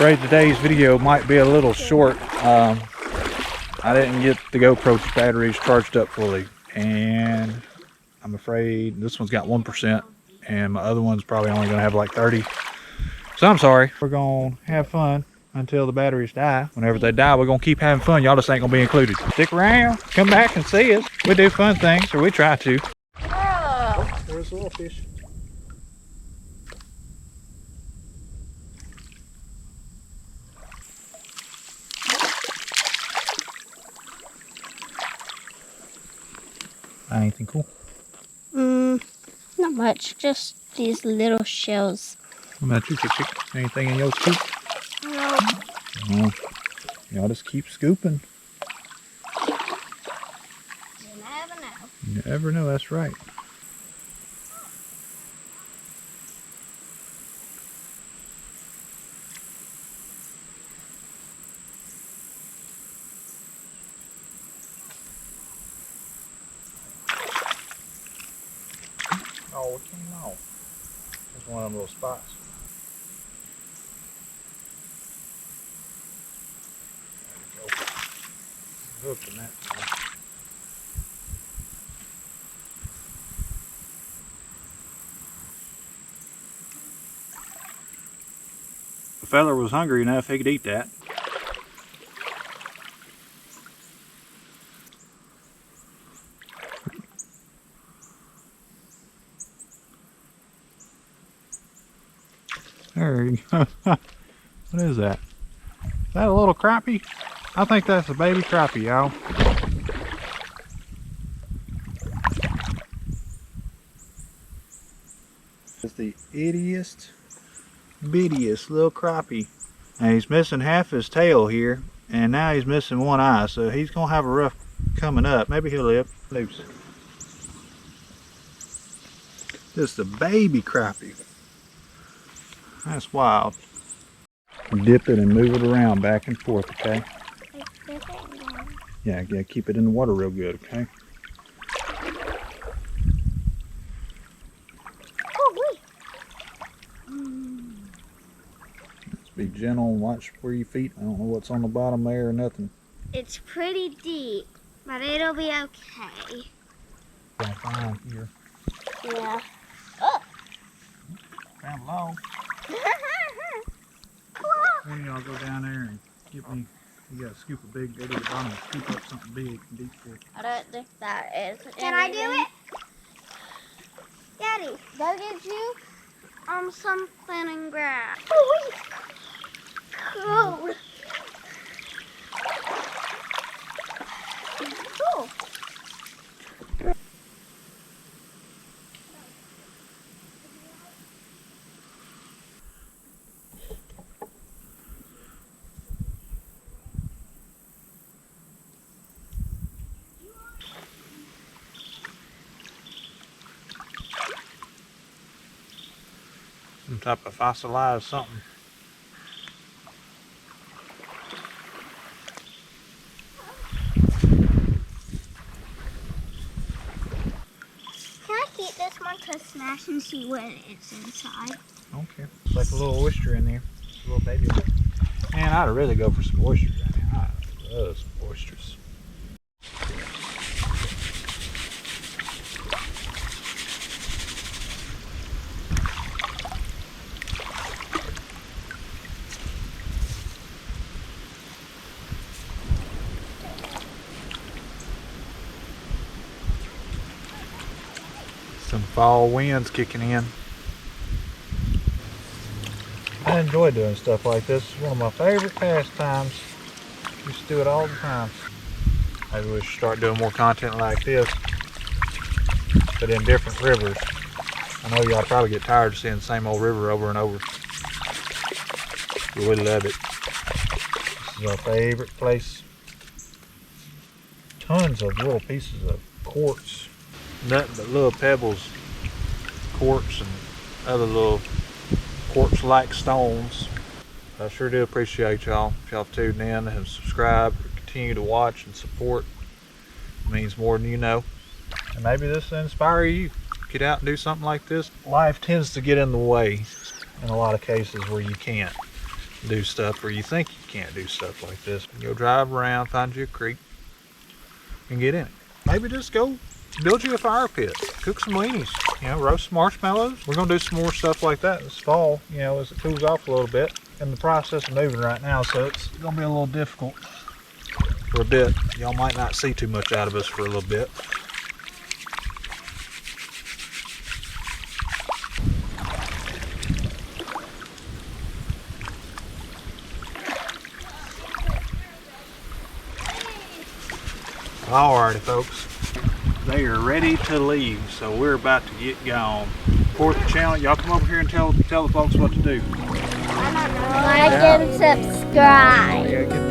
afraid today's video might be a little short. I didn't get the GoPro batteries charged up fully, and I'm afraid this one's got 1%, and my other one's probably only gonna have like 30. So I'm sorry. We're gonna have fun until the batteries die. Whenever they die, we're gonna keep having fun. Y'all just ain't gonna be included. Stick around, come back and see us. We do fun things, or we try to. Oh, there's a little fish. Anything cool? Not much. Just these little shells. What about you, Chick Chick? Anything in your scoop? No. No. Y'all just keep scooping. You never know. You never know, that's right. Oh, it came off. There's one of them little spots. There we go. Hooked in that time. The fella was hungry enough, he could eat that. There you go. What is that? Is that a little crappie? I think that's a baby crappie, y'all. It's the ittiest, bittiest little crappie. And he's missing half his tail here, and now he's missing one eye, so he's gonna have a rough coming up. Maybe he'll live. Loose. Just a baby crappie. That's wild. Dip it and move it around back and forth, okay? Yeah, keep it in the water real good, okay? Just be gentle and watch where your feet. I don't know what's on the bottom there or nothing. It's pretty deep, but it'll be okay. Gonna find here. Yeah. Oh. Down low. One of y'all go down there and get me. You gotta scoop a big, go to the bottom and scoop up something big and deep for it. I don't think that is. Can I do it? Daddy, go get you something and grab. Oh, cool. Cool. Some type of fossilized something. Can I keep this one to smash and see what it's inside? Okay. It's like a little oyster in there. A little baby one. Man, I'd really go for some oysters right now. I love some oysters. Some fall winds kicking in. I enjoy doing stuff like this. It's one of my favorite pastimes. Used to do it all the time. Maybe we should start doing more content like this, but in different rivers. I know y'all probably get tired of seeing the same old river over and over. We would love it. This is our favorite place. Tons of little pieces of quartz. Nothing but little pebbles, quartz, and other little quartz-like stones. I sure do appreciate y'all. If y'all tuned in and subscribed, continue to watch and support. It means more than you know. And maybe this will inspire you. Get out and do something like this. Life tends to get in the way in a lot of cases where you can't. do stuff, or you think you can't do stuff like this. Go drive around, find you a creek, and get in it. Maybe just go build you a fire pit, cook some weenies, you know, roast some marshmallows. We're gonna do some more stuff like that this fall, you know, as it cools off a little bit. In the process of moving right now, so it's gonna be a little difficult for a bit. Y'all might not see too much out of us for a little bit. Alrighty folks, they are ready to leave, so we're about to get gone. Fourth channel, y'all come over here and tell the folks what to do. Like and subscribe. Yeah, get